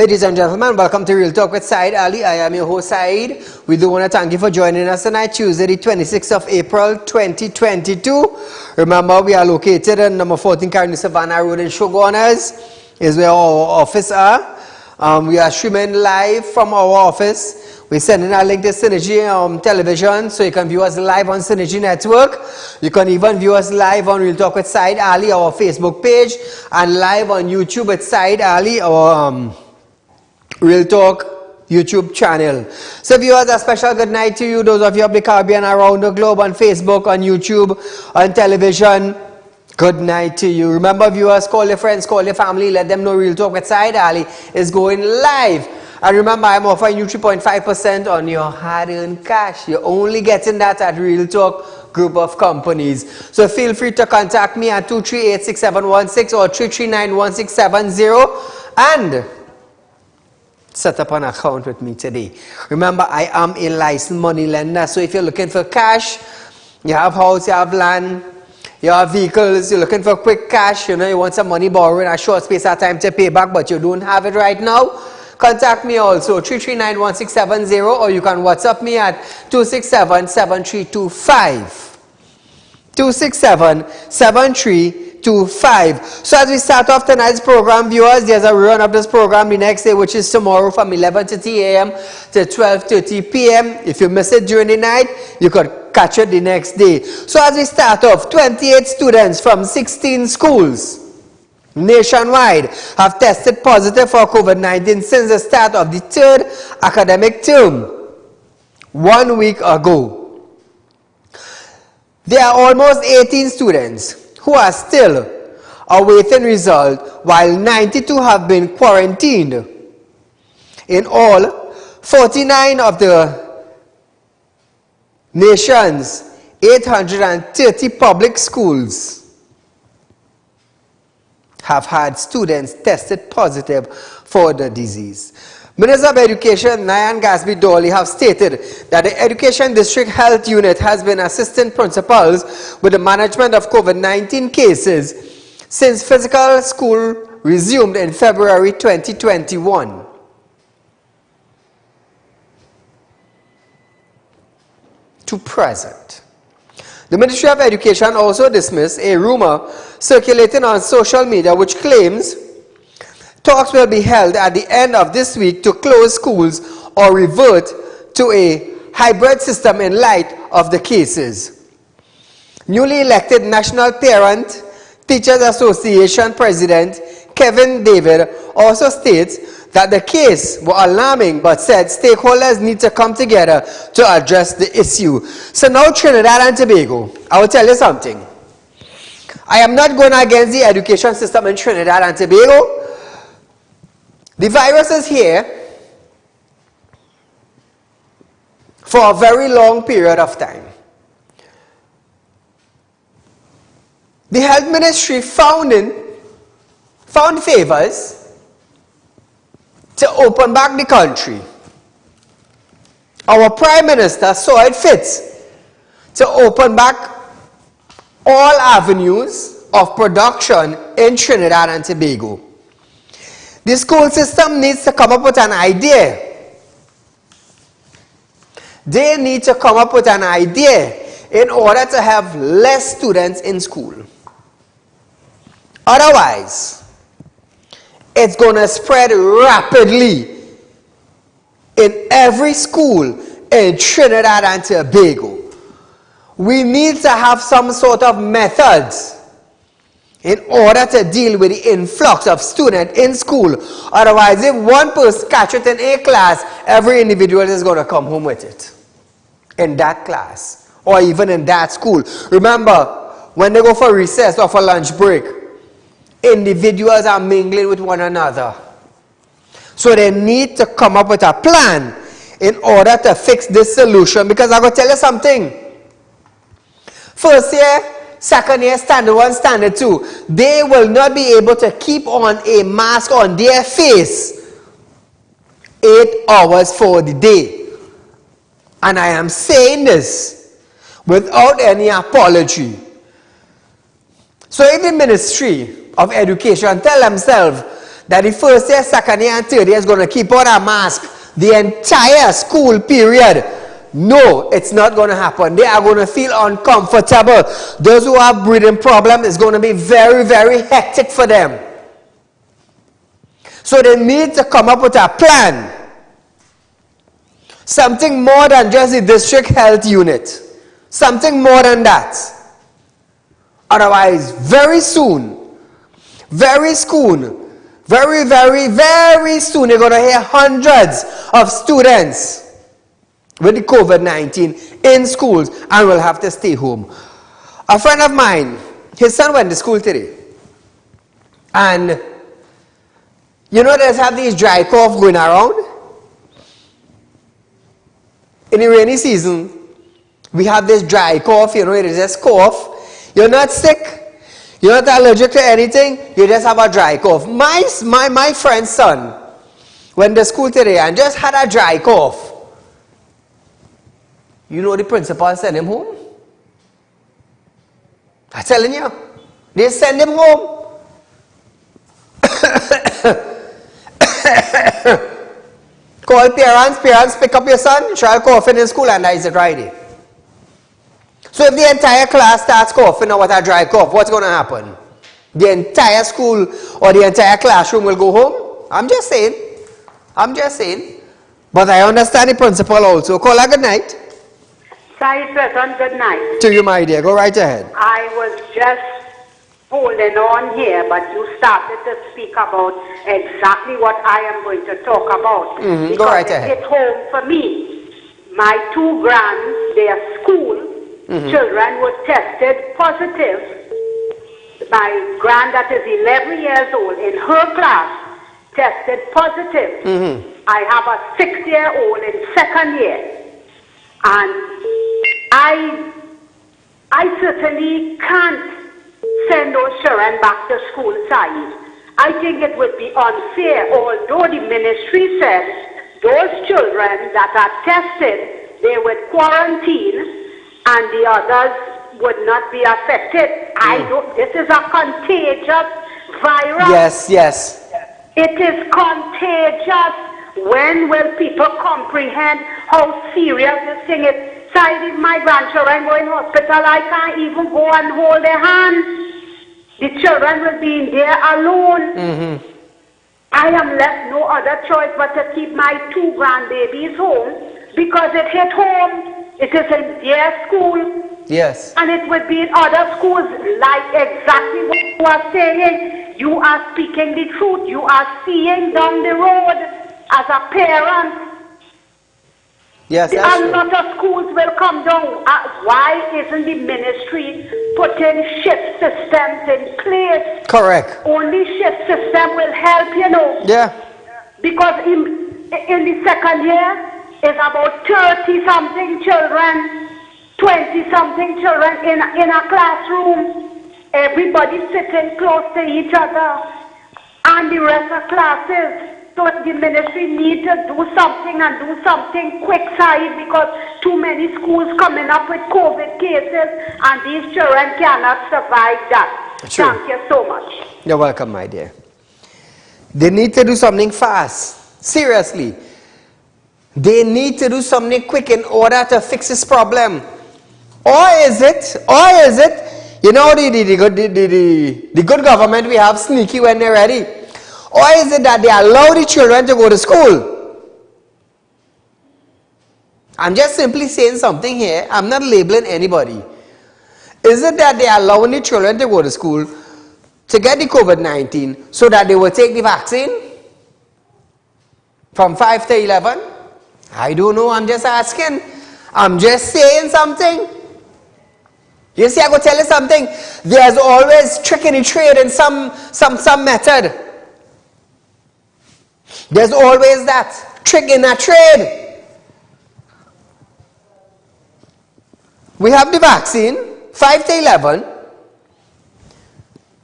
Ladies and gentlemen, welcome to Real Talk with Saieed Ali. I am your host, Saeed. We do want to thank you for joining us tonight, Tuesday, the 26th of April, 2022. Remember, we are located in number 14 Carnegie Savannah Road in Shoguners, is where our office are. We are streaming live from our office. We're sending a link to Synergy Television, so you can view us live on Synergy Network. You can even view us live on Real Talk with Saieed Ali, our Facebook page, and live on YouTube with Saieed Ali, our Real Talk YouTube channel. So viewers, a special good night to you, those of you of the Caribbean around the globe, on Facebook, on YouTube, on television. Good night to you. Remember, viewers, call your friends, call your family, let them know Real Talk with Saieed Ali is going live. And remember, I'm offering you 3.5% on your hard-earned cash. You're only getting that at Real Talk Group of Companies. So feel free to contact me at 238-6716 or 339-1670 and set up an account with me today. Remember, I am a licensed money lender, so if you're looking for cash, you have house, you have land, you have vehicles, you're looking for quick cash, you want some money borrowed in a short space of time to pay back, but you don't have it right now, contact me also, 339-1670, or you can WhatsApp me at 267-7325. 267-7325. So as we start off tonight's program, viewers, there's a run of this program the next day, which is tomorrow from 11:30 a.m. to 12:30 p.m. If you miss it during the night, you could catch it the next day. So as we start off, 28 students from 16 schools nationwide have tested positive for COVID-19 since the start of the third academic term 1 week ago. There are almost 18 students who are still awaiting result, while 92 have been quarantined. In all, 49 of the nation's 830 public schools have had students tested positive for the disease. Minister of Education Nayan Gasby-Dolly have stated that the Education District Health Unit has been assisting principals with the management of COVID-19 cases since physical school resumed in February 2021. To present. The Ministry of Education also dismissed a rumor circulating on social media which claims talks will be held at the end of this week to close schools or revert to a hybrid system in light of the cases. Newly elected National Parent Teachers Association President Kevin David also states that the case was alarming, but said stakeholders need to come together to address the issue. So now Trinidad and Tobago, I will tell you something. I am not going against the education system in Trinidad and Tobago. The virus is here for a very long period of time. The health ministry found favors to open back the country. Our Prime Minister saw it fit to open back all avenues of production in Trinidad and Tobago. The school system needs to come up with an idea. They need to come up with an idea in order to have less students in school. Otherwise, it's going to spread rapidly in every school in Trinidad and Tobago. We need to have some sort of methods in order to deal with the influx of students in school. Otherwise, if one person catches it in a class, every individual is going to come home with it in that class or even in that school. Remember, when they go for recess or for lunch break, individuals are mingling with one another. So they need to come up with a plan in order to fix this solution. Because I'm going to tell you something. First year, second year, standard 1, standard 2, they will not be able to keep on a mask on their face 8 hours for the day. And I am saying this without any apology. So if the Ministry of Education tell themselves that the first year, second year, and third year is going to keep on a mask the entire school period. No, it's not going to happen. They are going to feel uncomfortable. Those who have breathing problems, it's going to be very, very hectic for them. So they need to come up with a plan. Something more than just the district health unit. Something more than that. Otherwise, very soon, very soon, very, very, very soon, you're going to hear hundreds of students with the COVID-19 in schools and will have to stay home. A friend of mine, his son went to school today. And you know there's have these dry cough going around? In the rainy season, we have this dry cough, you know, it is just cough. You're not sick, you're not allergic to anything, you just have a dry cough. My friend's son went to school today and just had a dry cough. You know the principal sent him home? I'm telling you, they send him home. Call parents pick up your son, try coughing in school, and that is it right there. So if the entire class starts coughing or with a dry cough, what's going to happen? The entire school or the entire classroom will go home? I'm just saying. But I understand the principal also. Call her good night. Saieed, good night. To you, my dear. Go right ahead. I was just holding on here, but you started to speak about exactly what I am going to talk about. Go right ahead. It hit home for me. My two grands, their school children were tested positive. My grand that is 11 years old in her class tested positive. I have a 6-year-old in second year. And I certainly can't send those children back to school, Saieed. I think it would be unfair, although the ministry says those children that are tested, they would quarantine and the others would not be affected. This is a contagious virus. Yes. It is contagious. When will people comprehend how serious this thing is? Saieed, if my grandchildren go in hospital, I can't even go and hold their hands. The children will be in there alone. I am left no other choice but to keep my two grandbabies home because it hit home. It is in their school. Yes. And it would be in other schools, like exactly what you are saying. You are speaking the truth. You are seeing down the road as a parent. Yes, A lot of schools will come down. Why isn't the ministry putting shift systems in place? Correct. Only shift system will help, you know. Yeah. Because in the second year, it's about 30-something children, 20-something children in a classroom. Everybody sitting close to each other. And the rest of classes. So the ministry needs to do something and do something quick, Saieed, because too many schools coming up with COVID cases and these children cannot survive that. True. Thank you so much. You're welcome, my dear. They need to do something fast. Seriously. They need to do something quick in order to fix this problem. Or is it, you know, the good government we have sneaky when they're ready? Or is it that they allow the children to go to school? I'm just simply saying something here. I'm not labeling anybody. Is it that they are allowing the children to go to school to get the COVID-19 so that they will take the vaccine from 5 to 11? I don't know. I'm just asking. I'm just saying something. You see, I go tell you something. There's always trick in the trade in some method. There's always that trick in a trade. We have the vaccine, 5 to 11.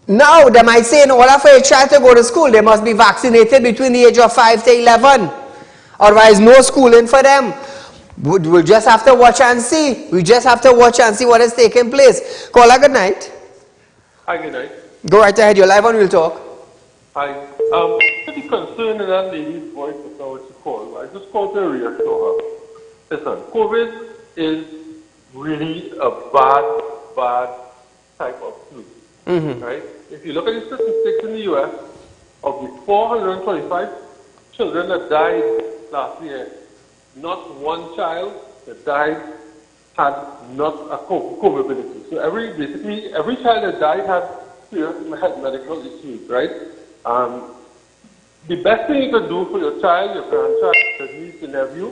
Now, they might say in order for a child to go to school, they must be vaccinated between the age of 5 to 11. Otherwise, no schooling for them. We'll just have to watch and see. We just have to watch and see what is taking place. Caller, good night. Hi, good night. Go right ahead. You're live on Real Talk. Hi. Pretty concerned in that lady's voice, that's not what she called. I just called to reassure her. Listen, COVID is really a bad type of flu, right? If you look at the statistics in the U.S., of the 425 children that died last year, not one child that died had not a comorbidity. So basically every child that died had medical issues, right? The best thing you can do for your child, your grandchild, your niece, your nephew,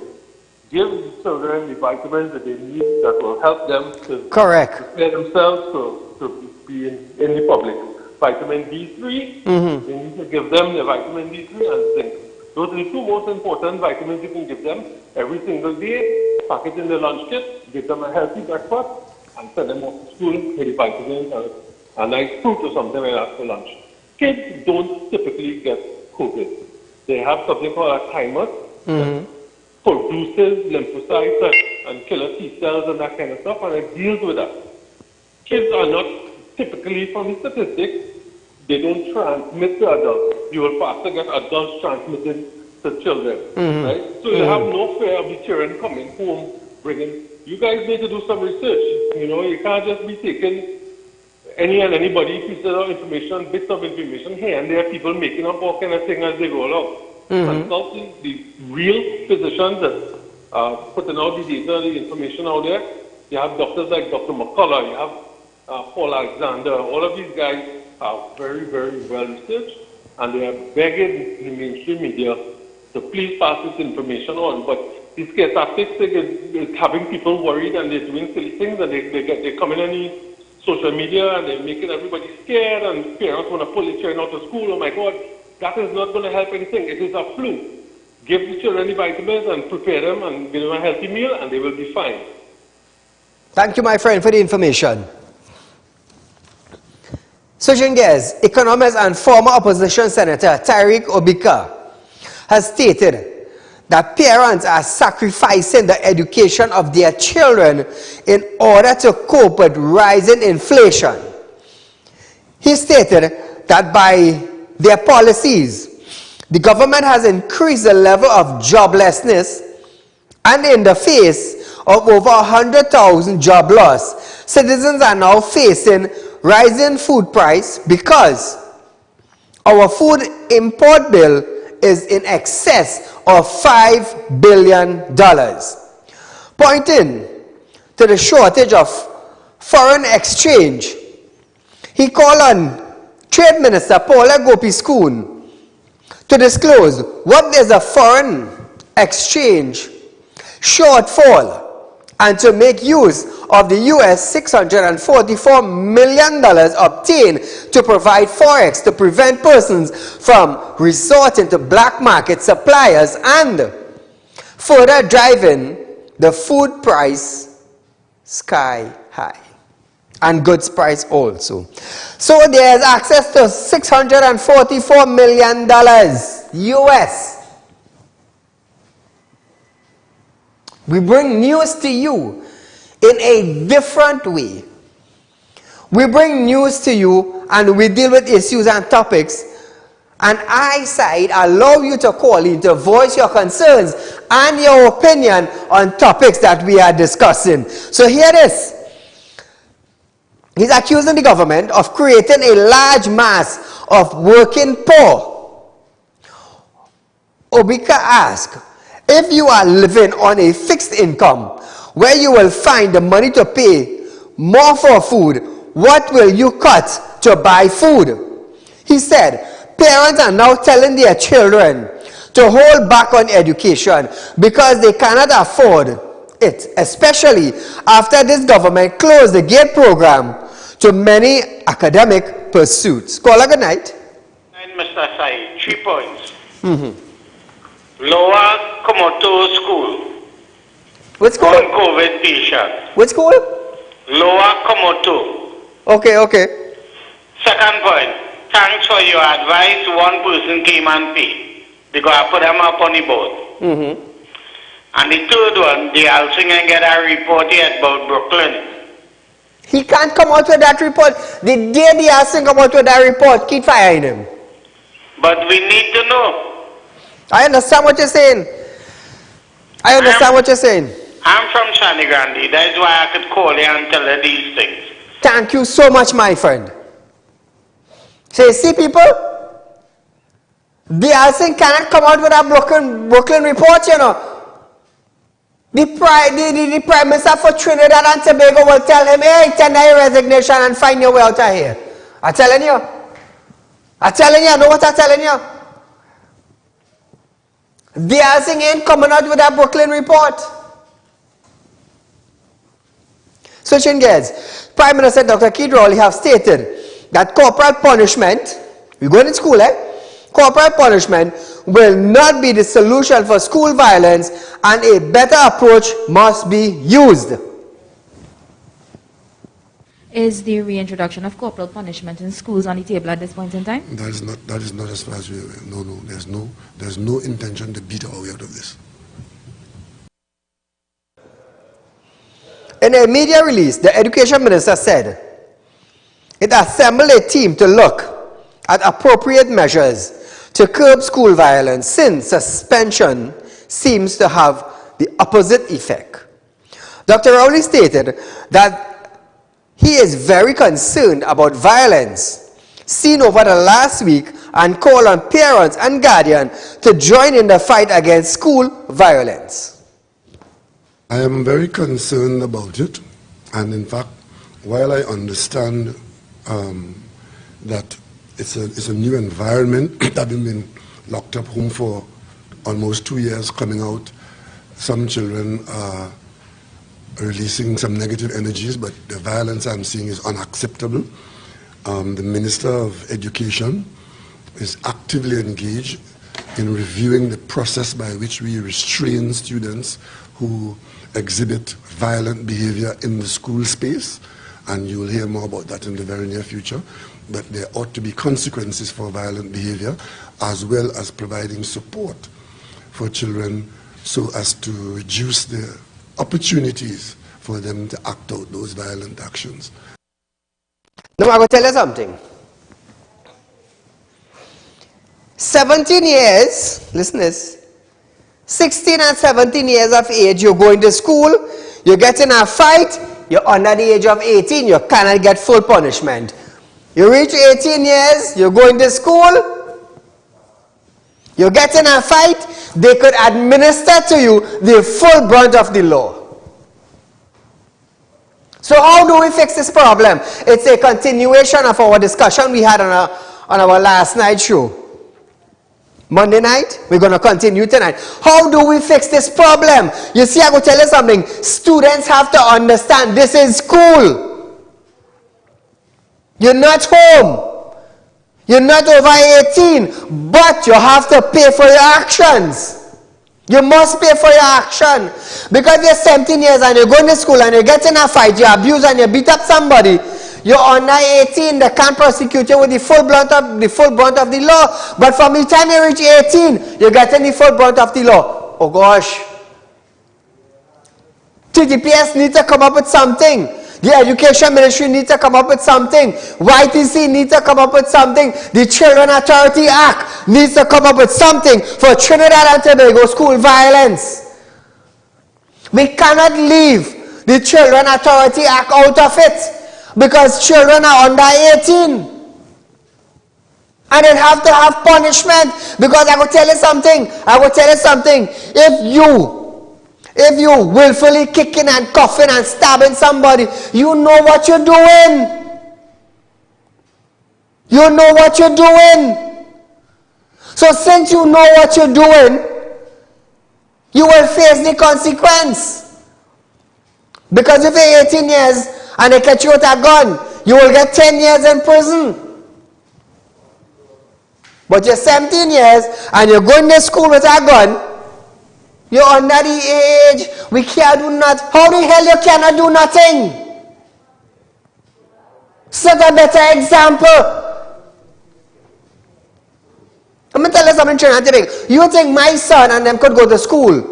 give the children the vitamins that they need that will help them to prepare themselves to be in the public. Vitamin D3, you need to give them the vitamin D3 and zinc. Those are the two most important vitamins you can give them every single day. Pack it in the lunch kit, give them a healthy breakfast, and send them off to school with the vitamins and a nice fruit or something like that for lunch. Kids don't typically get COVID. They have something called a thymus that produces lymphocytes and killer T cells and that kind of stuff, and it deals with that. Kids are not typically, from the statistics, they don't transmit to adults. You will faster get adults transmitted to children, right? So you have no fear of the children coming home, bringing. You guys need to do some research. You know, you can't just be taking any and anybody pieces of information, bits of information here and there, people making up all kind of thing as they go along. Consult the real physicians that are putting out the data, the information out there. You have doctors like Dr. McCullough, you have Paul Alexander. All of these guys are very, very well researched, and they are begging the mainstream media to please pass this information on. But this scare tactics thing is having people worried, and they're doing silly things, and they come in on the social media, and they're making everybody scared, and parents want to pull their children out of school. Oh my God, that is not going to help anything. It is a flu. Give the children the vitamins and prepare them and give them a healthy meal, and they will be fine. Thank you, my friend, for the information. Switching gears, economist and former opposition senator Tariq Obika has stated that parents are sacrificing the education of their children in order to cope with rising inflation. He stated that by their policies, the government has increased the level of joblessness, and in the face of over 100,000 job loss, citizens are now facing rising food price because our food import bill is in excess of $5 billion, pointing to the shortage of foreign exchange. He called on Trade Minister Paula Gopi-Skoon to disclose what is a foreign exchange shortfall and to make use of the US $644 million obtained to provide forex to prevent persons from resorting to black market suppliers and further driving the food price sky high and goods price also. So there's access to $644 million US. We bring news to you in a different way. We bring news to you and we deal with issues and topics, and I, Saieed, allow you to call in to voice your concerns and your opinion on topics that we are discussing. So here it is. He's accusing the government of creating a large mass of working poor. Obika asked, if you are living on a fixed income where you will find the money to pay more for food, what will you cut to buy food? He said, parents are now telling their children to hold back on education because they cannot afford it, especially after this government closed the GATE program to many academic pursuits. Caller, good night. Mr. Saieed, 3 points. Lower Komoto School. Which school? Non-COVID patient. Which school? Lower Komoto. Okay. Second point, thanks for your advice. One person came and paid because I put them up on the board. And the third one, the Alsinger get a report yet about Brooklyn. He can't come out with that report. The day the Alsinger come out with that report, keep firing him. But we need to know. I understand what you're saying. I understand what you're saying. I'm from Shani Grande. That is why I could call you and tell you these things. Thank you so much, my friend. So you see, people, the Alsing cannot come out with a Brooklyn report, you know. The Prime Minister for Trinidad and Tobago will tell him, hey, tender your resignation and find your way out of here. I'm telling you. I know what I'm telling you. The Alsing ain't coming out with a Brooklyn report. Switching gears, Prime Minister Dr. Keith Rowley have stated that corporal punishment, we're going to school, corporal punishment will not be the solution for school violence and a better approach must be used. Is the reintroduction of corporal punishment in schools on the table at this point in time? That is not as far as we there's no intention to beat our way out of this. In a media release, the Education Minister said it assembled a team to look at appropriate measures to curb school violence since suspension seems to have the opposite effect. Dr. Rowley stated that he is very concerned about violence seen over the last week and called on parents and guardians to join in the fight against school violence. I am very concerned about it, and in fact, while I understand that it's a new environment, having been locked up home for almost 2 years, coming out, some children are releasing some negative energies, but the violence I'm seeing is unacceptable. The Minister of Education is actively engaged in reviewing the process by which we restrain students who exhibit violent behavior in the school space, and you will hear more about that in the very near future. But there ought to be consequences for violent behavior, as well as providing support for children so as to reduce the opportunities for them to act out those violent actions. Now I'm going to tell you something. 17 years, listen this, 16 and 17 years of age, you're going to school, you get in a fight, you're under the age of 18, you cannot get full punishment. You reach 18 years, you're going to school, you get in a fight, they could administer to you the full brunt of the law. So how do we fix this problem? It's a continuation of our discussion we had on our last night show. Monday night, we're going to continue tonight. How do we fix this problem? You see, I'm going to tell you something. Students have to understand this is school. You're not home. You're not over 18, but you have to pay for your actions. You must pay for your action. Because you're 17 years and you're going to school and you get in a fight, you abuse and you beat up somebody, you're under 18, they can't prosecute you with the full brunt of the law. But from the time you reach 18, you're getting the full brunt of the law. Oh gosh. TTPS needs to come up with something. The Education Ministry needs to come up with something. YTC needs to come up with something. The Children Authority Act needs to come up with something for Trinidad and Tobago school violence. We cannot leave the Children Authority Act out of it, because children are under 18. And they have to have punishment. Because I will tell you something. If you willfully kicking and coughing and stabbing somebody, you know what you're doing. You know what you're doing. So since you know what you're doing, you will face the consequence. Because if you're 18 years and they catch you with a gun, you will get 10 years in prison. But you're 17 years and you're going to school with a gun, you're under the age, we can't do nothing. How the hell you cannot do nothing? Set a better example. I'm going to tell you something. You think my son and them could go to school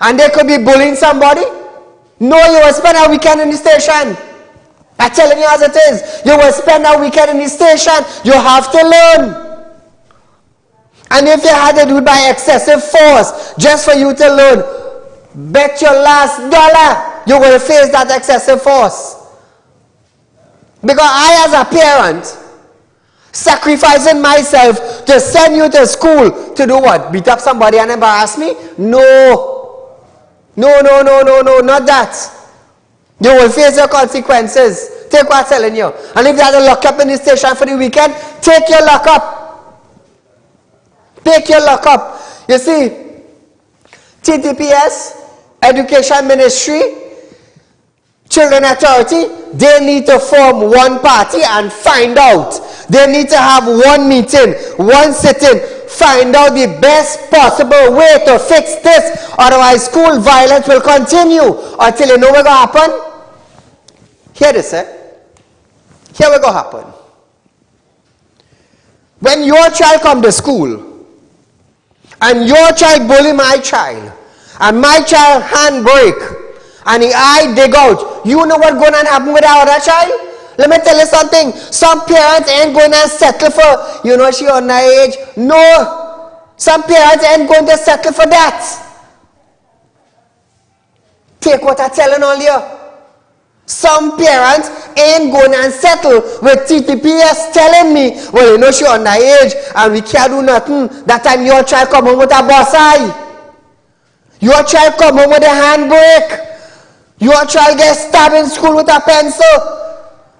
and they could be bullying somebody? No, you will spend a weekend in the station. I'm telling you as it is. You will spend a weekend in the station. You have to learn. And if you had to do it by excessive force, just for you to learn, bet your last dollar you will face that excessive force. Because I, as a parent, sacrificing myself to send you to school to do what? Beat up somebody and embarrass me? No. No, no, no, no, no, not that. You will face your consequences. Take what I'm telling you. And if you have to lock up in the station for the weekend, take your lock up. Take your lock up. You see, TTPS, Education Ministry, Children Authority, they need to form one party and find out. They need to have one meeting, one sitting, find out the best possible way to fix this. Otherwise, school violence will continue until you know what's going to happen. Hear this, Here what's going to happen. When your child come to school, and your child bully my child, and my child hand break, and the eye dig out, you know what's going to happen with our other child? Let me tell you something. Some parents ain't going to settle for, you know, she on her age. No. Some parents ain't going to settle for that. Take what I'm telling all you. Some parents ain't going to settle with TTPS telling me, well, you know, she on her age and we can't do nothing. That time your child come home with a boss eye. Your child come home with a handbrake. Your child gets stabbed in school with a pencil.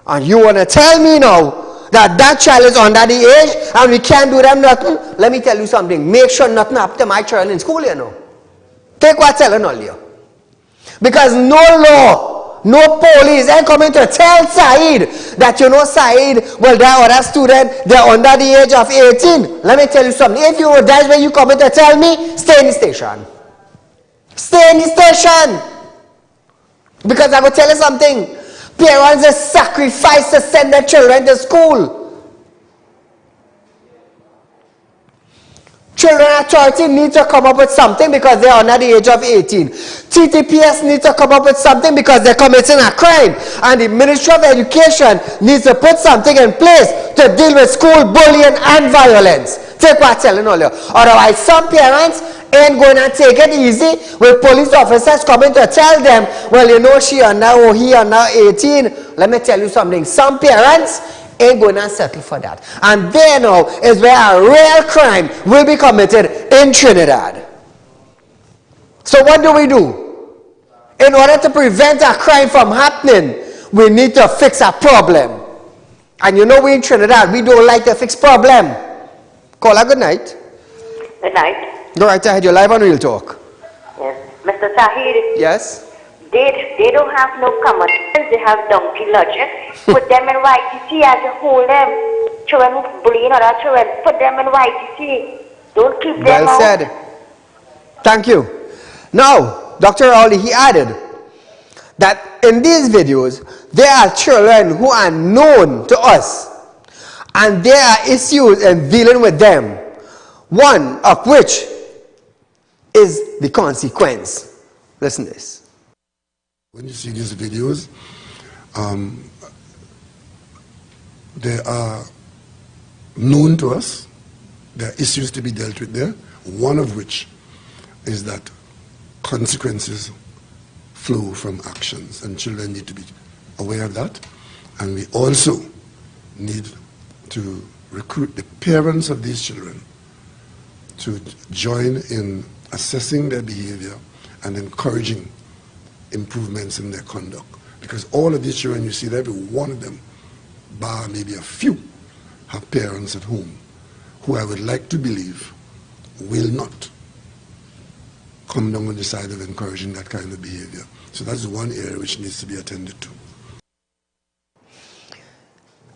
And you want to tell me now that that child is under the age and we can't do them nothing? Let me tell you something. Make sure nothing happens to my child in school, you know. Take what I'm telling all you. Because no law, no police ain't coming to tell Saeed that, you know, Saeed, well, that other student, they're under the age of 18. Let me tell you something. If you were that's when you coming to tell me, stay in the station. Stay in the station. Because I will tell you something. Parents just sacrifice to send their children to school. Children Authority need to come up with something because they're under the age of 18. TTPS needs to come up with something because they're committing a crime. And the Ministry of Education needs to put something in place to deal with school bullying and violence. Take what I'm telling all you. Otherwise, some parents ain't going to take it easy with police officers coming to tell them, well, you know, she under or he under 18. Let me tell you something. Some parents ain't going to settle for that. And there now is where a real crime will be committed in Trinidad. So what do? In order to prevent a crime from happening, we need to fix a problem. And you know, we in Trinidad, we don't like to fix problem. Call her good night. Good night. Go right ahead, you're live on Real Talk. Yes. Mr. Saheed. Yes? They don't have no common sense, they have donkey logic. Put them in YTC as you hold them. Children who bullying other children, put them in YTC. Don't keep them out. Well said. Thank you. Now, Dr. Ali, he added that in these videos, there are children who are known to us. And there are issues in dealing with them. One of which is the consequence. Listen to this. When you see these videos, they are known to us. There are issues to be dealt with there. One of which is that consequences flow from actions, and children need to be aware of that. And we also need to recruit the parents of these children to join in assessing their behavior and encouraging improvements in their conduct. Because all of these children, you see that every one of them, bar maybe a few, have parents at home who I would like to believe will not come down on the side of encouraging that kind of behavior. So that's one area which needs to be attended to.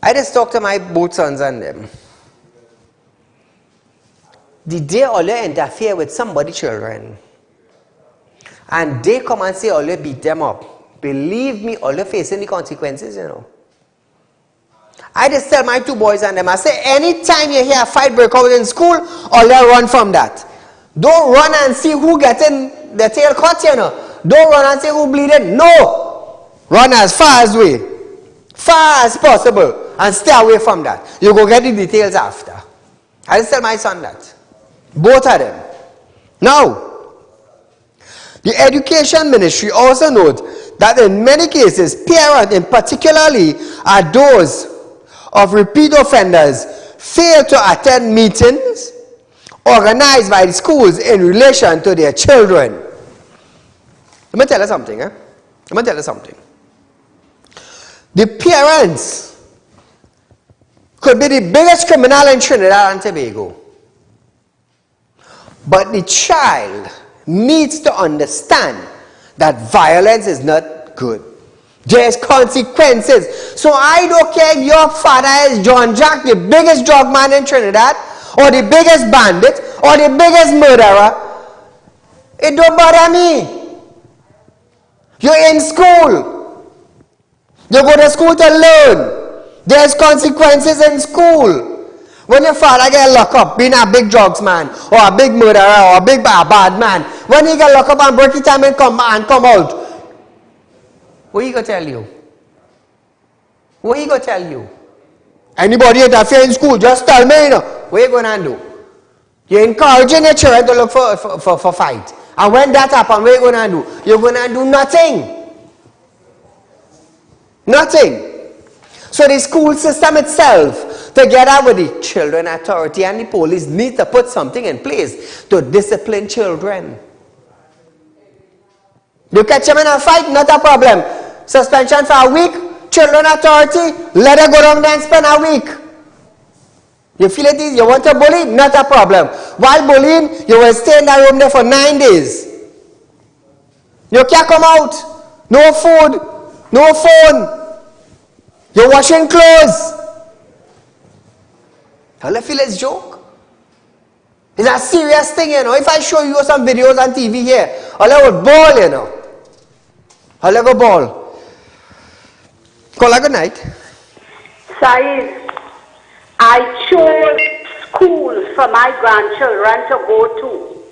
I just talked to my both sons and them. The day all you interfere with somebody's children, and they come and say all you beat them up, believe me, all you facing the consequences, you know. I just tell my two boys and them, I say, anytime you hear a fight break out in school, all you run from that. Don't run and see who getting their tail cut, you know. Don't run and see who bleeding. No! Run as far as possible, and stay away from that. You go get the details after. I just tell my son that. Both of them. Now, the Education Ministry also notes that in many cases, parents in particularly are those of repeat offenders fail to attend meetings organized by the schools in relation to their children. Let me tell you something. Let me tell you something. The parents could be the biggest criminal in Trinidad and Tobago. But the child needs to understand that violence is not good. There's consequences. So I don't care if your father is John Jack, the biggest drug man in Trinidad, or the biggest bandit, or the biggest murderer. It don't bother me. You're in school. You go to school to learn. There's consequences in school. When your father get locked up being a big drugs man, or a big murderer, or a big bad man, when he get locked up and break it time and come out, what he gonna tell you? What he gonna tell you? Anybody interfere in school, just tell me, you know. What you gonna do? You're encouraging your children to look for fight. And when that happens, what you gonna do? You're gonna do nothing. Nothing. So the school system itself, together with the children authority and the police, need to put something in place to discipline children. You catch them in a fight, not a problem. Suspension for a week, children authority, let her go down there and spend a week. You feel it is, you want to bully, not a problem. While bullying, you will stay in that room there for 9 days. You can't come out. No food, no phone. You're washing clothes. All I feel is joke. It's a serious thing, you know. If I show you some videos on TV here, all I would ball, you know. All I go ball. Call a good night. Saeed, I chose schools for my grandchildren to go to.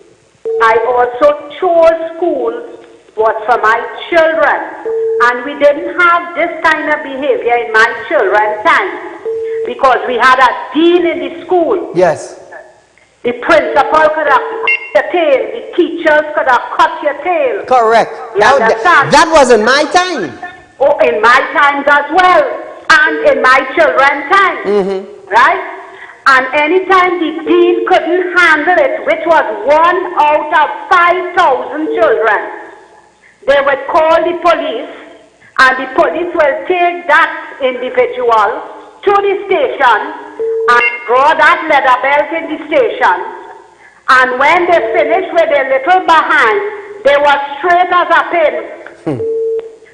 I also chose schools was for my children. And we didn't have this kind of behavior in my children's time because we had a dean in the school. Yes. The principal could have cut your tail. The teachers could have cut your tail. Correct. Now, that was in my time. Oh, in my times as well. And in my children's time. Right? And anytime the dean couldn't handle it, which was 1 out of 5,000 children, they would call the police, and the police will take that individual to the station and draw that leather belt in the station. And when they finish with their little behind, they were straight as a pin.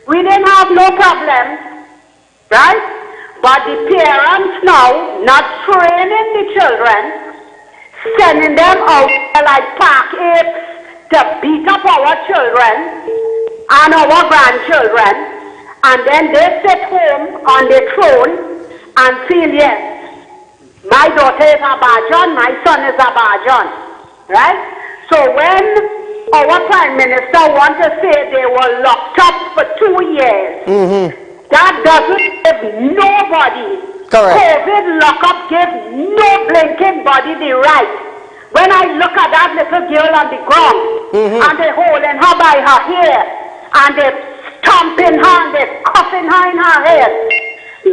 We didn't have no problem, right? But the parents now, not training the children, sending them out like park apes to beat up our children and our grandchildren, and then they sit home on their throne and feel, yes, my daughter is a Bajan, my son is a Bajan, right? So when our Prime Minister wants to say they were locked up for 2 years, that doesn't give nobody, correct. COVID lockup gives no blinking body the right. When I look at that little girl on the ground, and they holding her by her hair, and they stomping her, and they cuffing her in her head,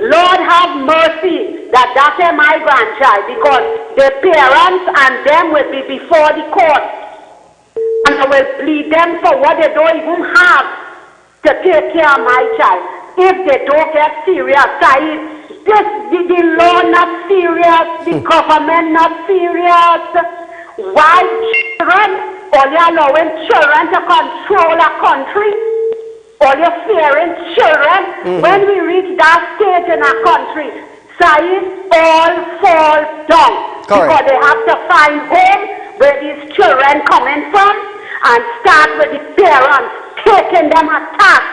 Lord have mercy that is my grandchild, because the parents and them will be before the court, and I will plead them for what they don't even have to take care of my child. If they don't get serious, the law not serious, the government not serious. Why children? All you allowing children to control a country? All you fearing children? When we reach that stage in a country, all falls down. Correct. Because they have to find home where these children coming from and start with the parents taking them a task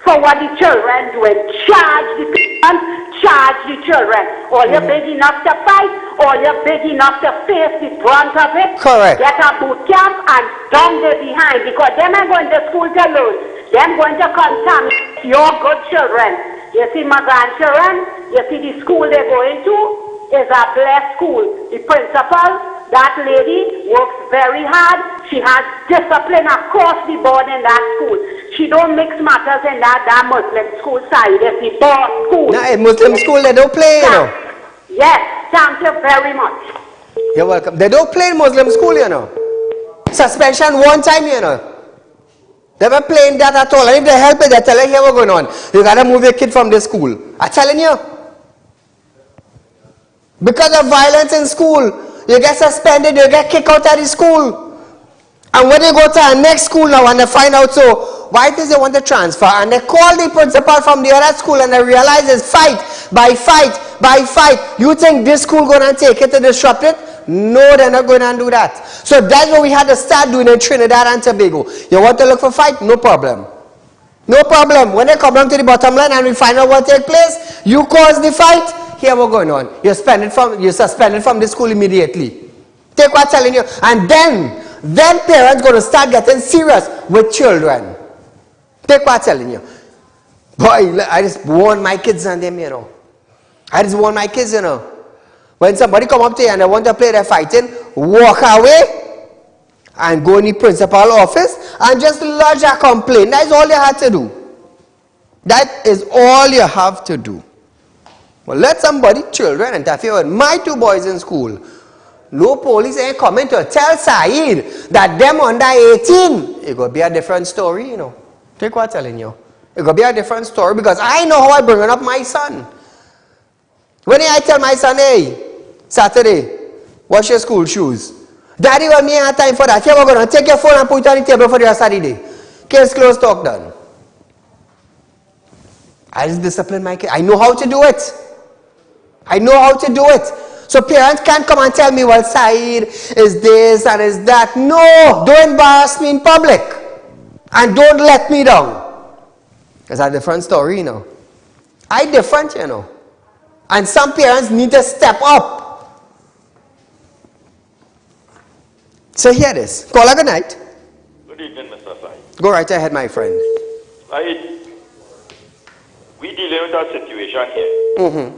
for what the children doing. Charge the parents, charge the children. Or you're big enough to fight, or you're big enough to face the brunt of it. Correct. Get a boot camp and down there behind, because them are going to school to learn. Them going to contaminate your good children. You see my grandchildren, you see the school they're going to is a blessed school. The principal that lady works very hard. She has discipline across the board in that school. She don't mix matters in that Muslim school side. It's the boss school. Now, in Muslim school, they don't play, you know. Yes, thank you very much. You're welcome. They don't play in Muslim school, you know. Suspension one time, you know. They were playing that at all. And if they help it, they tell you, here what's going on. You got to move your kid from this school. I'm telling you. Because of violence in school, you get suspended, you get kicked out of the school. And when you go to our next school now and they find out, so why does they want to transfer? And they call the principal from the other school and they realize it's fight by fight by fight. You think this school going to take it to disrupt it? No, they're not going to do that. So that's what we had to start doing in Trinidad and Tobago. You want to look for fight? No problem. No problem. When they come down to the bottom line and we find out what take place, you cause the fight, here what's going on. You're suspended from the school immediately. Take what I'm telling you. And then parents going to start getting serious with children. Take what I'm telling you. Boy, I just warn my kids and them, you know. I just warn my kids, you know. When somebody come up to you and they want to play their fighting, walk away and go in the principal office and just lodge a complaint. That is all you have to do. That is all you have to do. Well, let somebody, children, interfere with my two boys in school. No police ain't coming to tell Saeed that them under 18. It could be a different story, you know. Take what I'm telling you. It could be a different story because I know how I bring up my son. When I tell my son, hey, Saturday, wash your school shoes. Daddy, well, me have time for that. Here we're going to take your phone and put it on the table for the rest of the day. Case closed, talk done. I just discipline my kid. I know how to do it. I know how to do it. So parents can't come and tell me, well, Saeed is this and is that. No, don't embarrass me in public. And don't let me down. It's a different story, you know. I different, you know. And some parents need to step up. So here it is. Caller, good night. Good evening, Mr. Saeed. Go right ahead, my friend. Saeed, we dealing with that situation here.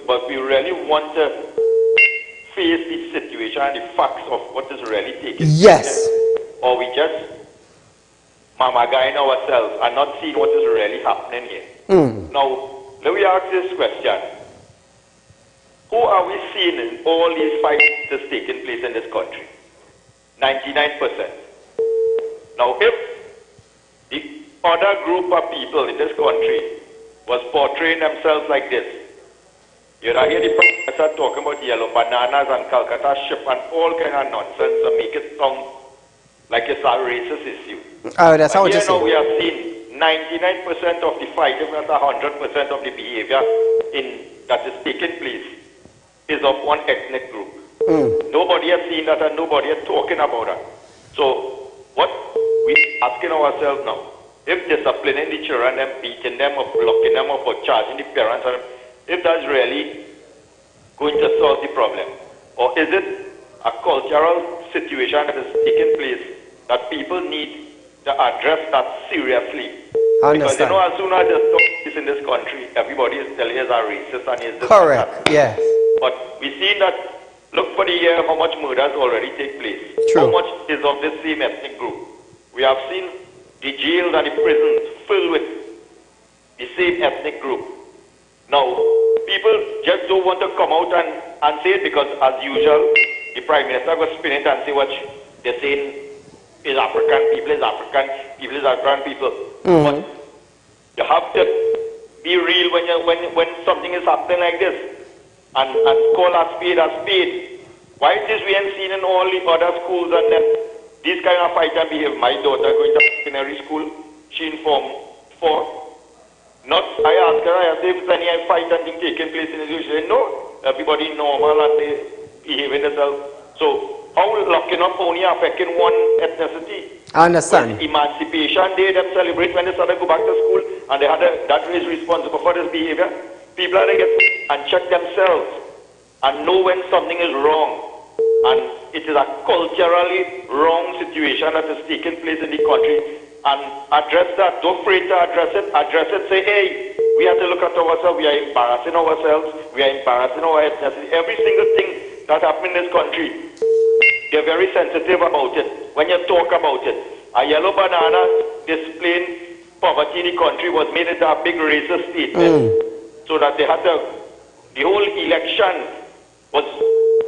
But we really want to face the situation and the facts of what is really taking place. Yes. Or we just mamagaing ourselves and not seeing what is really happening here. Now, let me ask this question. Who are we seeing in all these fights that's taking place in this country? 99%. Now, if the other group of people in this country was portraying themselves like this, you'd hear the professor talking about yellow bananas and Calcutta ship and all kind of nonsense and make it sound like it's a racist issue. Oh, that's how it is. Now we have seen 99% of the fight, if not 100% of the behavior that is taking place is of one ethnic group. Nobody has seen that and nobody is talking about that. So what we're asking ourselves now, if disciplining the children and beating them or blocking them or charging the parents, if that's really going to solve the problem, or is it a cultural situation that is taking place that people need to address that seriously? Because you know, as soon as there's talk in this country, everybody is telling us are racist and is this. Correct, yes. But we've seen that, look for the year how much murders already take place. True. How much is of this same ethnic group. We have seen the jails and the prisons filled with the same ethnic group. Now, people just don't want to come out and say it because, as usual, the Prime Minister goes spin it and say what they're saying is African, people is African, people is African people. But you have to be real when something is happening like this. And call a spade a spade. Why is this we ain't seen in all the other schools and then this kind of fight and behave? My daughter going to secondary school, she informed for. Not, I asked her, I said, if there's any fight and thing taking place in the school, she said, no, everybody normal and they behaving themselves. So, how locking up only affecting one ethnicity? I understand. When Emancipation Day, them celebrate when they started to go back to school and they had that is responsible for this behavior. People are to get and check themselves and know when something is wrong. And it is a culturally wrong situation that is taking place in the country. And address that. Don't afraid to address it. Address it. Say, hey, we have to look at ourselves. We are embarrassing ourselves. We are embarrassing our ethnicity. Every single thing that happen in this country. They're very sensitive about it. When you talk about it, a yellow banana displaying poverty in the country was made into a big racist statement. So that they had the whole election was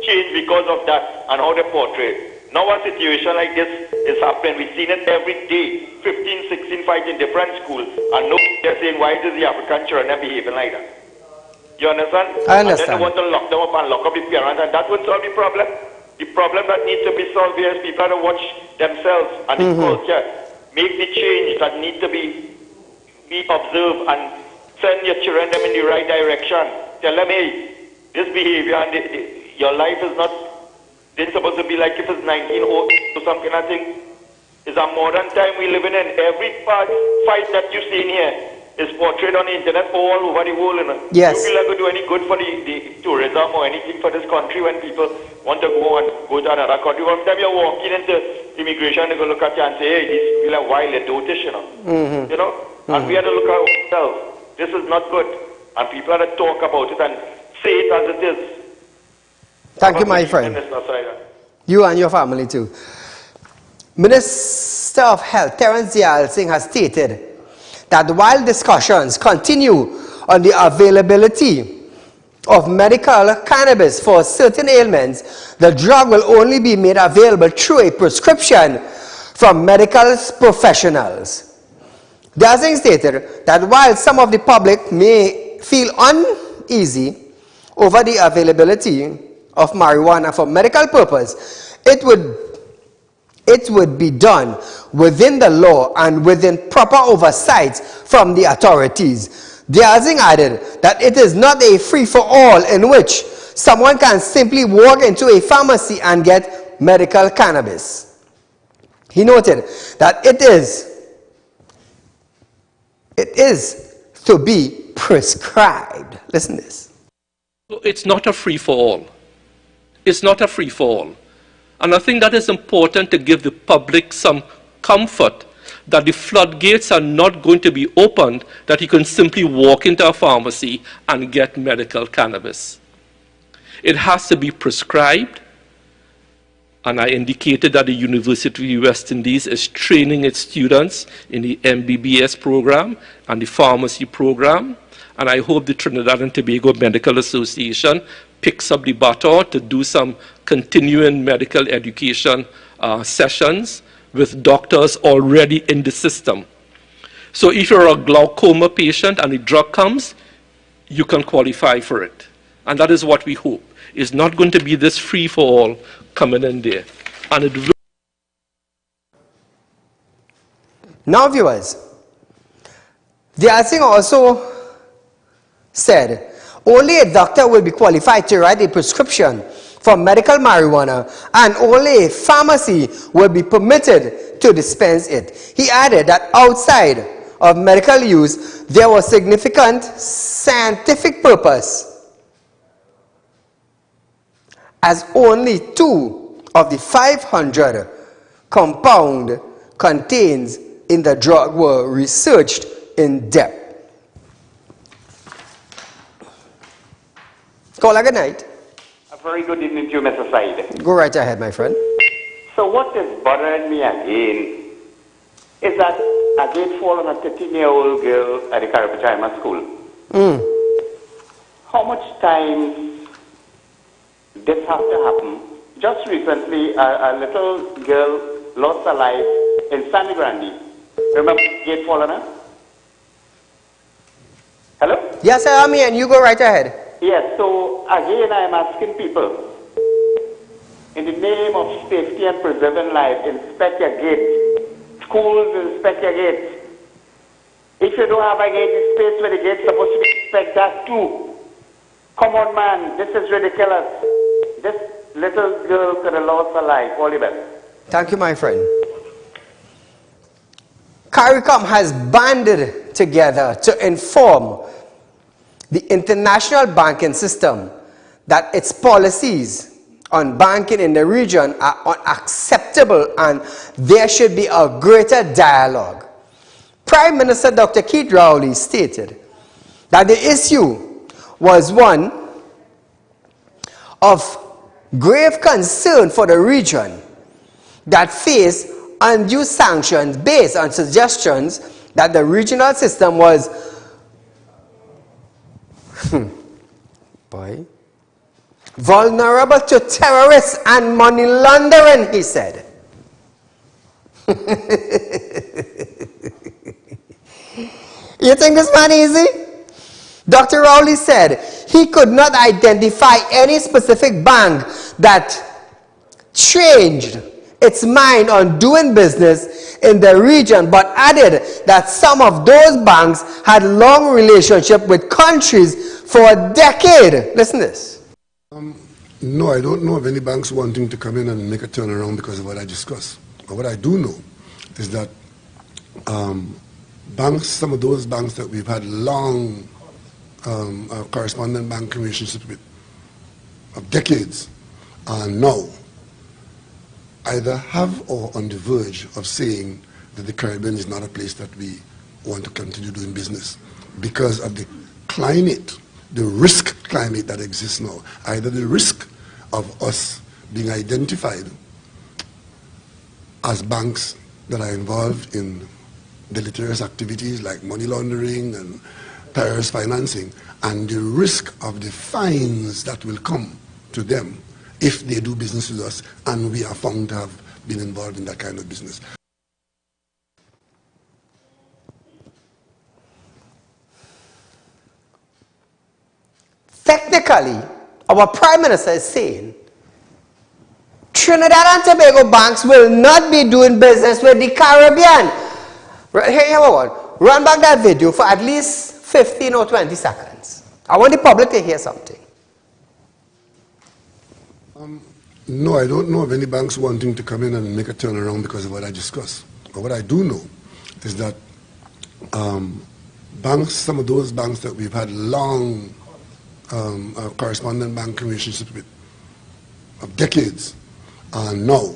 changed because of that and how they portrayed. Now a situation like this is happening. We've seen it every day. 15, 16 fights in different schools. And no, they're saying, why does the African children behaving like that? You understand? I understand. And then they want to lock them up and lock up the parents, and that would solve the problem. The problem that needs to be solved here is people have to watch themselves and the culture. Make the change that needs to be observed and send your children them in the right direction. Tell them, hey, this behavior and your life is not supposed to be like if it's 19 or some kind of thing. It's a modern time we live in, and every fight that you see in here is portrayed on the internet all over the world. Yes. You feel like to do any good for the tourism or anything for this country when people want to go to another country. One time you're walking into immigration, they go look at you and say, hey, these people are wild, they're dotish, you know. You know? And we have to look at ourselves. This is not good. And people have to talk about it and say it as it is. Thank you, my friend. You and your family too. Minister of Health Terence Dayal Singh has stated that while discussions continue on the availability of medical cannabis for certain ailments, the drug will only be made available through a prescription from medical professionals. Dayal Singh stated that while some of the public may feel uneasy over the availability of marijuana for medical purpose, it would be done within the law and within proper oversight from the authorities. Dayal Singh added that it is not a free-for-all in which someone can simply walk into a pharmacy and get medical cannabis. He noted that it is to be prescribed. Listen to this. It's not a free-for-all. It's not a free-for-all. And I think that is important to give the public some comfort that the floodgates are not going to be opened, that you can simply walk into a pharmacy and get medical cannabis. It has to be prescribed, and I indicated that the University of West Indies is training its students in the MBBS program and the pharmacy program, and I hope the Trinidad and Tobago Medical Association picks up the baton to do some continuing medical education sessions with doctors already in the system. So if you're a glaucoma patient and the drug comes, you can qualify for it. And that is what we hope. It's not going to be this free-for-all coming in there. And it will. Now, viewers, Dayal Singh also said only a doctor will be qualified to write a prescription for medical marijuana, and only a pharmacy will be permitted to dispense it. He added that outside of medical use, there was significant scientific purpose, as only 2 of the 500 compounds contained in the drug were researched in depth. Caller, good night. A very good evening to you, Mr. Saieed. Go right ahead, my friend. So what is bothering me again is that I did fall on a 13-year-old girl at the Caribbean school. How much time this has to happen? Just recently, a little girl lost her life in San Grande. Remember Gate Fallen? Hello? Yes, I am here, and you go right ahead. Yes, so again I am asking people, in the name of safety and preserving life, inspect your gates. Schools, inspect your gates. If you don't have a gate, the space where the gate's supposed to be, inspect that too. Come on, man, this is ridiculous. This little girl could have lost her life. All the best. Thank you, my friend. CARICOM has banded together to inform the international banking system that its policies on banking in the region are unacceptable and there should be a greater dialogue. Prime Minister Dr. Keith Rowley stated that the issue was one of grave concern for the region that face undue sanctions based on suggestions that the regional system was vulnerable to terrorists and money laundering, he said. You think this man easy? Dr. Rowley said he could not identify any specific bank that changed its mind on doing business in the region, but added that some of those banks had long relationship with countries for a decade. Listen to this. No, I don't know of any banks wanting to come in and make a turnaround because of what I discussed. But what I do know is that banks, some of those banks that we've had long correspondent bank relationships with of decades are now either have or on the verge of saying that the Caribbean is not a place that we want to continue doing business because of the climate, the risk climate that exists now. Either the risk of us being identified as banks that are involved in deleterious activities like money laundering and terrorist financing, and the risk of the fines that will come to them if they do business with us and we are found to have been involved in that kind of business. Technically, our Prime Minister is saying Trinidad and Tobago banks will not be doing business with the Caribbean. Here we go. Run back that video for at least 15 or 20 seconds. I want the public to hear something. No, I don't know of any banks wanting to come in and make a turnaround because of what I discussed. But what I do know is that banks, some of those banks that we've had long correspondent bank relationships with of decades are now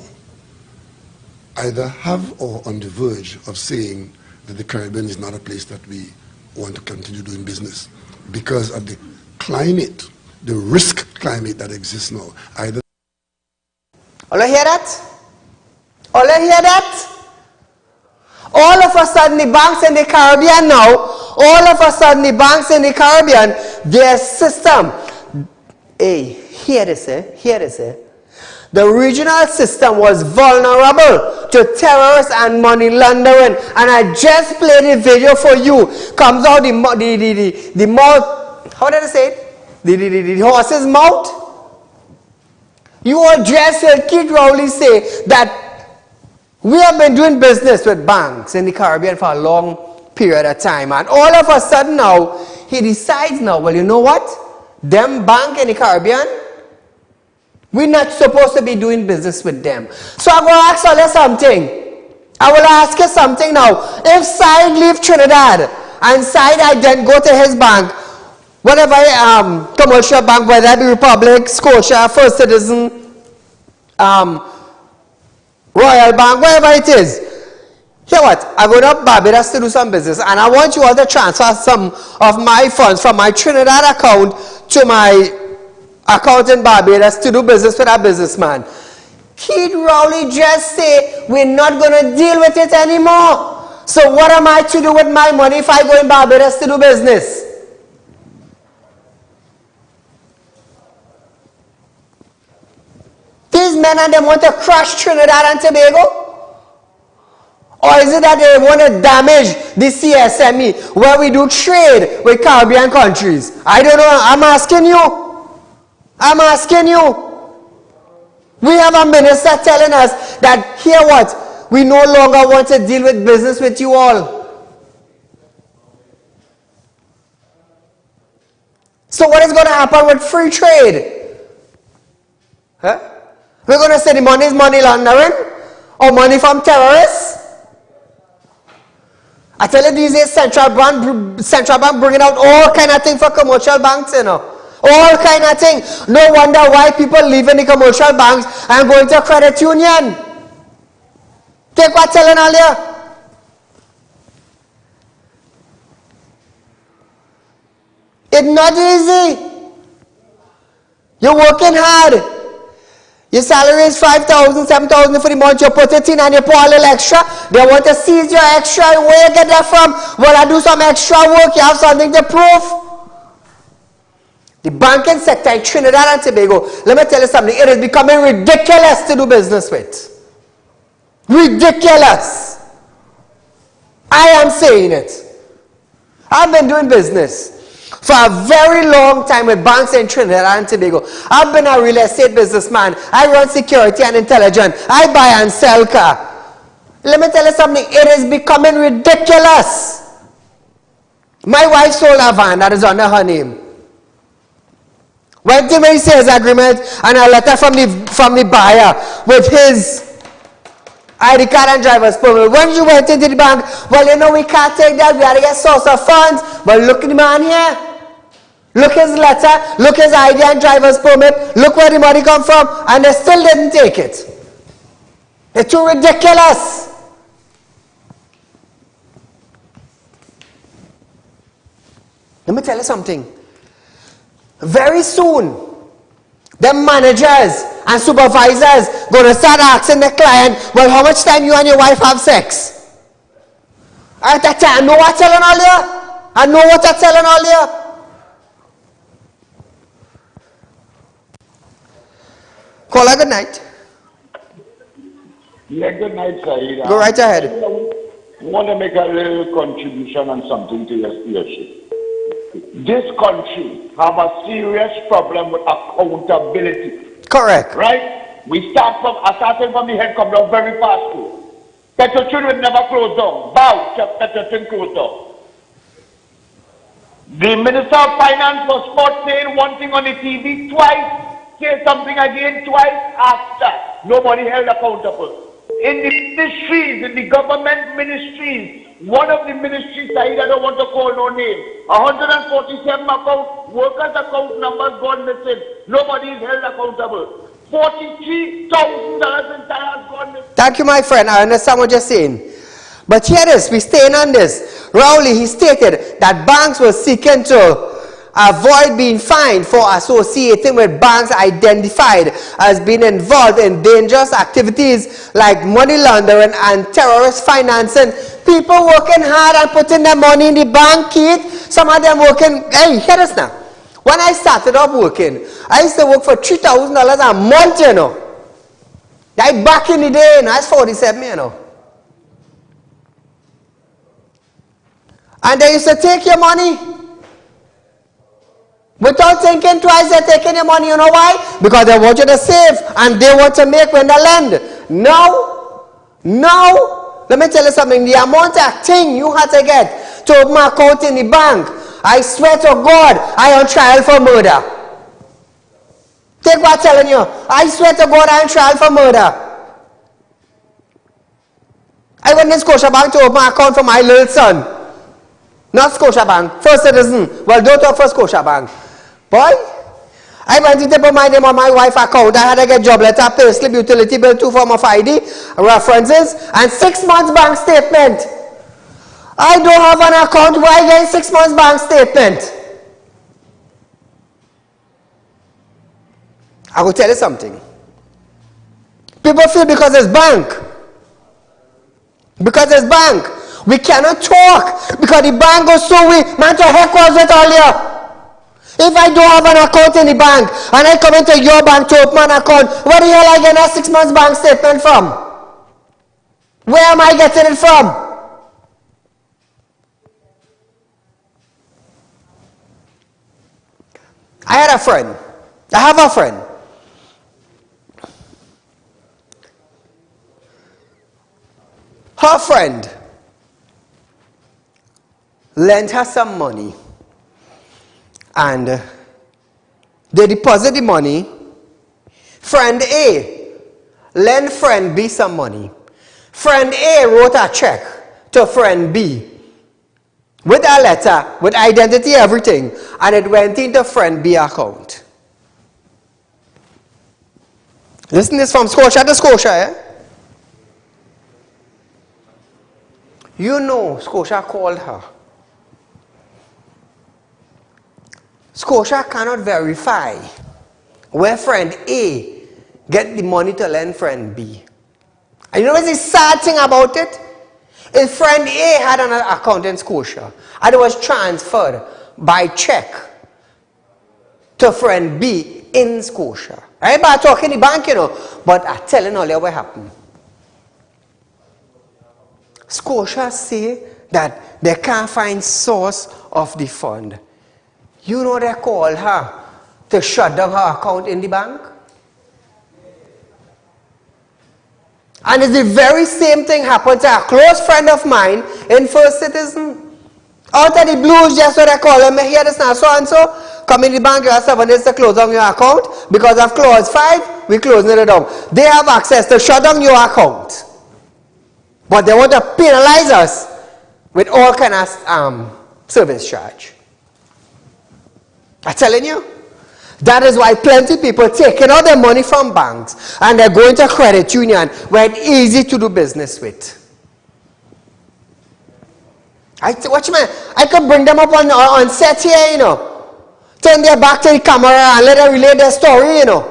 either have or on the verge of saying that the Caribbean is not a place that we want to continue doing business because of the climate, the risk climate that exists now. Either All you hear that? All you hear that? All of a sudden the banks in the Caribbean now, all of a sudden the banks in the Caribbean, their system, hey, hear this, hear this, the regional system was vulnerable to terrorists and money laundering. And I just played the video for you. Comes out the mouth, how did I say it? The horse's mouth. You all just heard Keith Rowley say that we have been doing business with banks in the Caribbean for a long period of time. And all of a sudden now, he decides now, well, you know what? Them bank in the Caribbean, we're not supposed to be doing business with them. So I'm going to ask you something. I will ask you something now. If Saieed leave Trinidad and Saieed I then go to his bank, whatever commercial bank, whether it be Republic, Scotia, First Citizen, Royal Bank, wherever it is. Hear what? I'm going to Barbados to do some business, and I want you all to transfer some of my funds from my Trinidad account to my account in Barbados to do business with a businessman. Keith Rowley just say we're not going to deal with it anymore. So what am I to do with my money if I go in Barbados to do business? These men and them want to crush Trinidad and Tobago? Or is it that they want to damage the CSME where we do trade with Caribbean countries? I don't know. I'm asking you. I'm asking you. We have a minister telling us that, hear what? We no longer want to deal with business with you all. So what is going to happen with free trade? Huh? We're going to say the money is money laundering or money from terrorists? I tell you, these days central bank bringing out all kind of things for commercial banks, you know. All kind of things. No wonder why people leaving the commercial banks and going to credit union. Take what I'm telling all you. It's not easy. You're working hard. Your salary is 5,000, 7,000 for the month. You put it in and you put a little extra. They want to seize your extra. Where you get that from? Well, I do some extra work. You have something to prove. The banking sector in Trinidad and Tobago, let me tell you something. It is becoming ridiculous to do business with. Ridiculous. I am saying it. I've been doing business for a very long time with banks in Trinidad and Tobago. I've been a real estate businessman. I run security and intelligence. I buy and sell car. Let me tell you something. It is becoming ridiculous. My wife sold a van that is under her name. Went to my sales agreement and a letter from the buyer with his ID card and driver's permit. When you went into the bank, well, you know, we can't take that. We got to get source of funds. But look at the man here. Look his letter. Look his ID and driver's permit. Look where the money come from. And they still didn't take it. It's too ridiculous. Let me tell you something. Very soon, the managers and supervisors going to start asking the client, well, how much time you and your wife have sex? I know what I'm telling all you. I know what I'm telling all you. Call her good night. Yeah, good night, Saieed. Go right ahead. I want to make a little contribution on something to your leadership. This country have a serious problem with accountability. Correct. Right? I started from the head, come down very fast too. Petrotrin will never close down. Bow, Petrotrin closed down. The Minister of Finance was caught saying one thing on the TV twice, say something again twice after. Nobody held accountable. In the ministries, in the government ministries, one of the ministries, Saieed, I don't want to call no name, 147 workers' account numbers gone missing. Nobody is held accountable. $43,000 in tires gone missing. Thank you, my friend. I understand what you're saying. But here it is. We're staying on this. Rowley, he stated that banks were seeking to avoid being fined for associating with banks identified as being involved in dangerous activities like money laundering and terrorist financing. People working hard and putting their money in the bank, Keith. Some of them working. Hey, hear this now. When I started up working, I used to work for $3,000 a month, you know. Like back in the day, you know, I was 47, you know. And they used to take your money. Without thinking twice, they're taking your money. You know why? Because they want you to save and they want to make when they lend. No. Let me tell you something. The amount of thing you had to get to open an account in the bank, I swear to God, I am on trial for murder. Take what I'm telling you. I swear to God, I am on trial for murder. I went in Scotiabank to open an account for my little son. Not Scotiabank, First Citizen. Well, don't talk for Scotiabank. Boy, I went to put my name on my wife's account. I had to get job letter, payslip, utility bill, 2 form of ID, references, and 6 months bank statement. I don't have an account. Why get 6 months bank statement? I will tell you something. People feel because it's bank. Because it's bank. We cannot talk because the bank goes so weak. Man, to heck was it earlier? If I don't have an account in the bank and I come into your bank to open an account, where the hell I get a 6 months bank statement from? Where am I getting it from? I have a friend. Her friend lent her some money and they deposit the money. Friend A lent friend B some money. Friend A wrote a check to friend B with a letter, with identity, everything, and it went into friend B account. Listen, this from Scotia to Scotia, eh? You know, Scotia called her. Scotia cannot verify where friend A get the money to lend friend B. And you know what's the sad thing about it? His friend A had an account in Scotia and it was transferred by check to friend B in Scotia. I ain't talking the bank, you know, but I'm telling all you what happened. Scotia say that they can't find source of the fund. You know they call her to shut down her account in the bank? And it's the very same thing happened to a close friend of mine in First Citizen. Out of the blues, just what they call them, here this now, so and so, come in the bank, you have 7 days to close down your account. Because of clause 5, we closing it down. They have access to shut down your account. But they want to penalize us with all kind of service charge. I'm telling you. That is why plenty people taking out their money from banks and they're going to credit union where it's easy to do business with. Watch me. I could bring them up on set here, you know. Turn their back to the camera and let them relate their story, you know.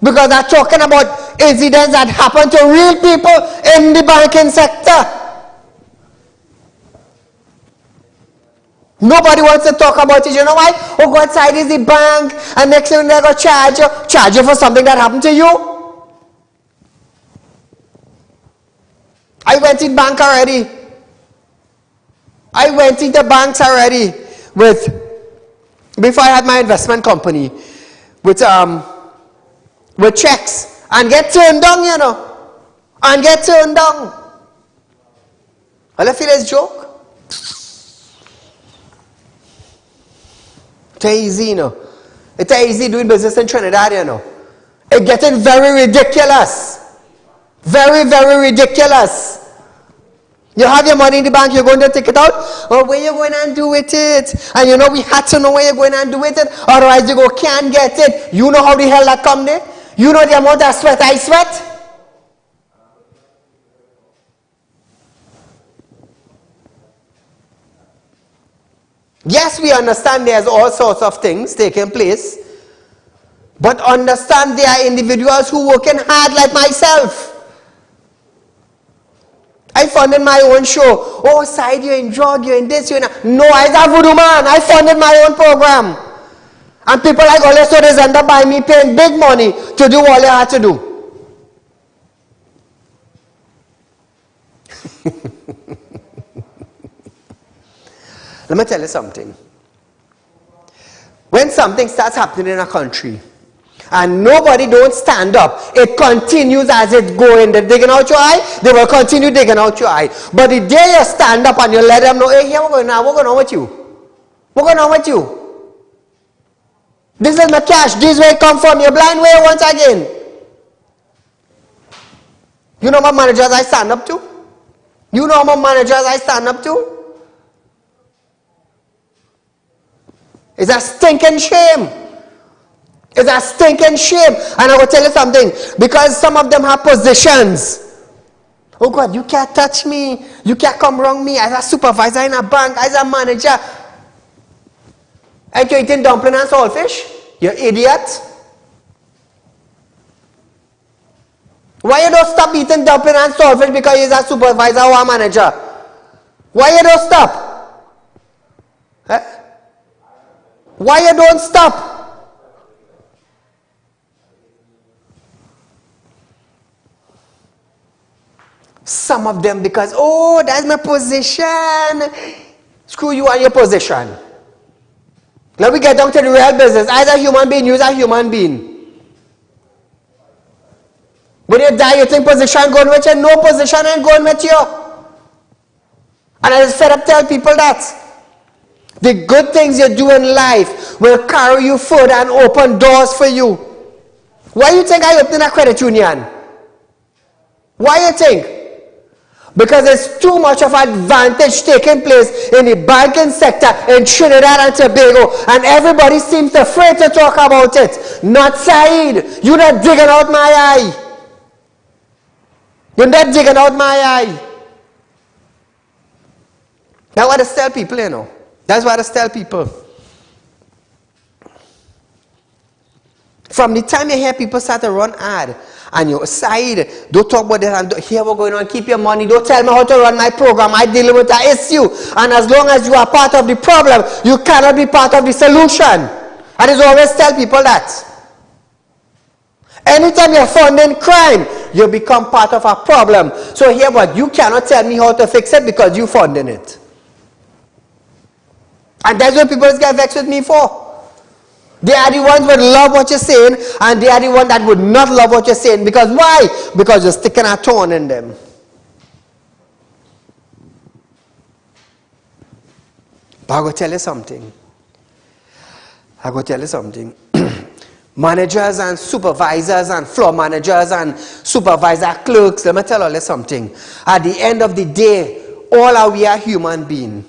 Because they're talking about incidents that happen to real people in the banking sector. Nobody wants to talk about it. You know why? Oh, go outside is the bank, and next thing they're going to charge you for something that happened to you. I went in bank already. I went into banks already before I had my investment company with checks and get turned down, you know, and get turned down. Well, I feel it's a joke. It's easy, you know. It's easy doing business in Trinidad, you know. It's getting very ridiculous. Very, very ridiculous. You have your money in the bank, you're going to take it out. Oh, where you going and do with it? And you know, we had to know where you're going and do with it. Otherwise, you can't get it. You know how the hell that come there? You know the amount of sweat I sweat? Yes, we understand there's all sorts of things taking place. But understand there are individuals who working hard like myself. I funded my own show. Oh, Saieed, you're in drug, you're in this, you're in that. No, I'm a voodoo man. I funded my own program. And people like all stories end up by me paying big money to do all they had to do. Let me tell you something. When something starts happening in a country, and nobody don't stand up, it continues as it's going. They're digging out your eye, they will continue digging out your eye. But the day you stand up and you let them know, hey, here we're going on, what's going on with you? What's going on with you? This is my cash, this is where it come from, you're blind way once again. You know what managers I stand up to? You know what managers I stand up to? It's a stinking shame. It's a stinking shame. And I will tell you something. Because some of them have positions. Oh God, you can't touch me. You can't come wrong me. As a supervisor in a bank, as a manager. And you're eating dumpling and saltfish? You idiot. Why you don't stop eating dumpling and saltfish because you're a supervisor or a manager? Why you don't stop? Eh? Why you don't stop? Some of them because, oh, that's my position. Screw you and your position. Now we get down to the real business. As a human being, you're a human being. When you die, you think position going with you? No, position ain't going with you. And I just fed up tell people that. The good things you do in life will carry you further and open doors for you. Why you think I opened a credit union? Why you think? Because there's too much of advantage taking place in the banking sector in Trinidad and Tobago, and everybody seems afraid to talk about it. Not Saieed. You're not digging out my eye. You're not digging out my eye. That's what I tell people, you know. That's what I tell people. From the time you hear people start to run ad, and you side, don't talk about this, and here we're going on, keep your money, don't tell me how to run my program, I deal with that issue. And as long as you are part of the problem, you cannot be part of the solution. And I always tell people that. Anytime you're funding crime, you become part of a problem. So here what, you cannot tell me how to fix it because you're funding it. And that's what people get vexed with me for. They are the ones that love what you're saying, and they are the ones that would not love what you're saying. Because why? Because you're sticking a thorn in them. But I'm going to tell you something. Managers and supervisors and floor managers and supervisor clerks, let me tell you something. At the end of the day, all are we are human beings.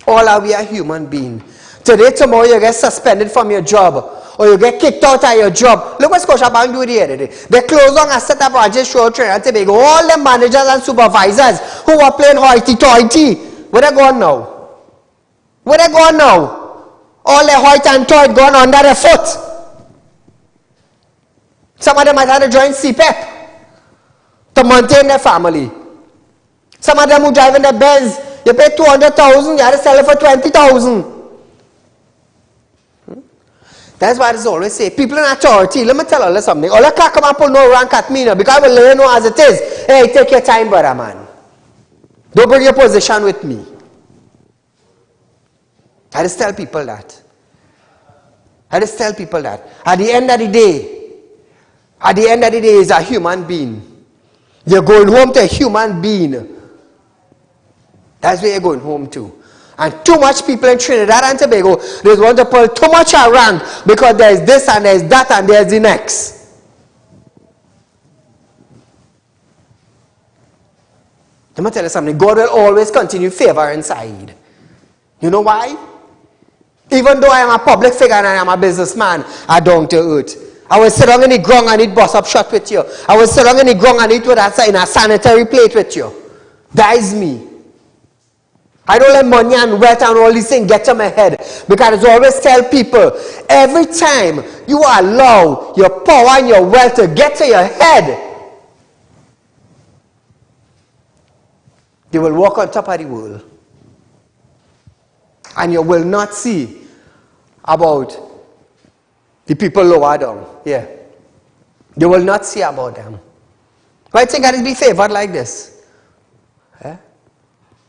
All are we are human beings. Today, tomorrow, you get suspended from your job, or you get kicked out of your job. Look what Scotiabank do the other day. They close down and set up branches throughout Trinidad and Tobago. All the managers and supervisors who are playing hoity-toity, where they going now? Where they going now? All the hoity and toity going under their foot. Some of them might have to join CPEP to maintain their family. Some of them who drive in the Benz, you pay 200,000, you have to sell it for 20,000. That's why I always say, people in authority, let me tell you something. All I can't come and pull no rank at me now, because I will let you know as it is. Hey, take your time, brother, man. Don't bring your position with me. I just tell people that. At the end of the day, is a human being. You're going home to a human being. That's where you're going home to. And too much people in Trinidad and Tobago, they want to pull too much around because there's this and there's that and there's the next. Let me tell you something. God will always continue favoring Saieed. You know why? Even though I am a public figure and I am a businessman, I don't to earth. I will sit down in the ground and eat bus up shot with you. I will sit down in the ground and eat with us in a sanitary plate with you. That is me. I don't let money and wealth and all these things get to my head. Because I always tell people, every time you allow your power and your wealth to get to your head, they will walk on top of the world. And you will not see about the people lower down. Yeah. You will not see about them. Why do you think I be favored like this?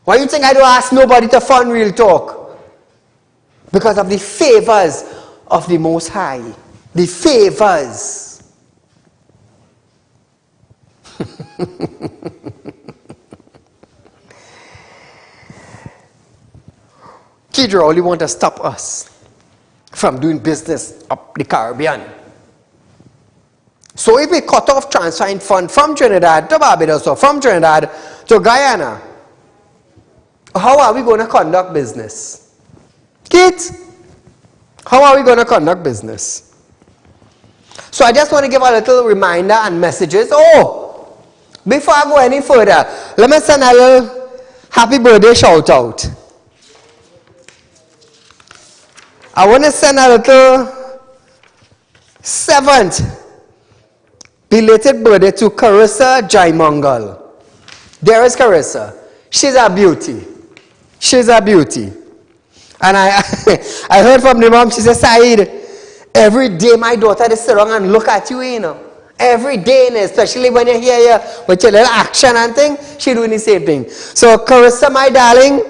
Why do you think I don't ask nobody to fund Real Talk? Because of the favors of the Most High. The favors. Kidra only want to stop us from doing business up the Caribbean. So if we cut off transferring fund from Trinidad to Barbados or from Trinidad to Guyana, how are we going to conduct business? Kids, how are we going to conduct business? So I just want to give a little reminder and messages. Oh, before I go any further, let me send a little happy birthday shout out. I want to send a little 7th belated birthday to Carissa Jaimangal. There is Carissa. She's a beauty. She's a beauty. And I heard from the mom, she said, Saieed, every day my daughter is sit around and look at you, you know. Every day, especially when you hear you with your little action and thing, she doing the same thing. So Carissa, my darling,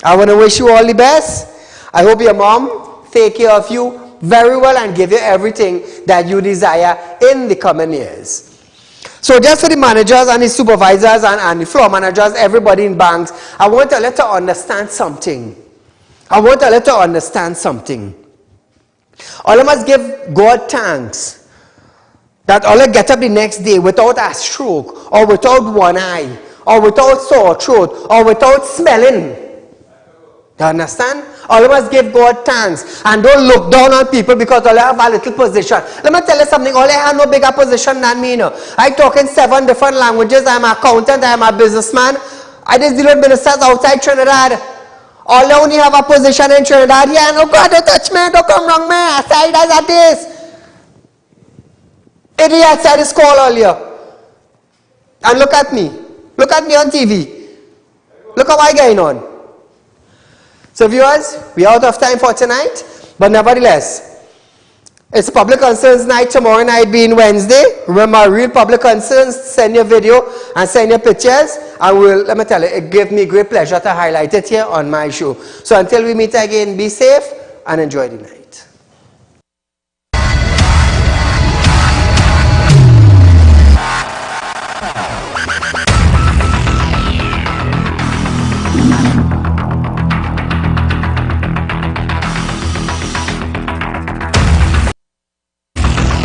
I want to wish you all the best. I hope your mom take care of you very well and give you everything that you desire in the coming years. So just for the managers and the supervisors and the floor managers, everybody in banks, I want to let you understand something. All I must give God thanks that all I get up the next day without a stroke, or without one eye, or without sore throat, or without smelling. You understand? All of us give God thanks and don't look down on people because all I have a little position. Let me tell you something, all I have no bigger position than me. No. I talk in 7 different languages. I'm an accountant, I'm a businessman. I just deal with ministers outside Trinidad. All I only have a position in Trinidad. Yeah, no God, don't touch me, don't come wrong me. I say that is. idiot outside the school earlier. And look at me. Look at me on TV. Look at what's going on. So viewers, we're out of time for tonight. But nevertheless, it's Public Concerns Night tomorrow night being Wednesday. Remember, real public concerns, send your video and send your pictures. And let me tell you, it gives me great pleasure to highlight it here on my show. So until we meet again, be safe and enjoy the night.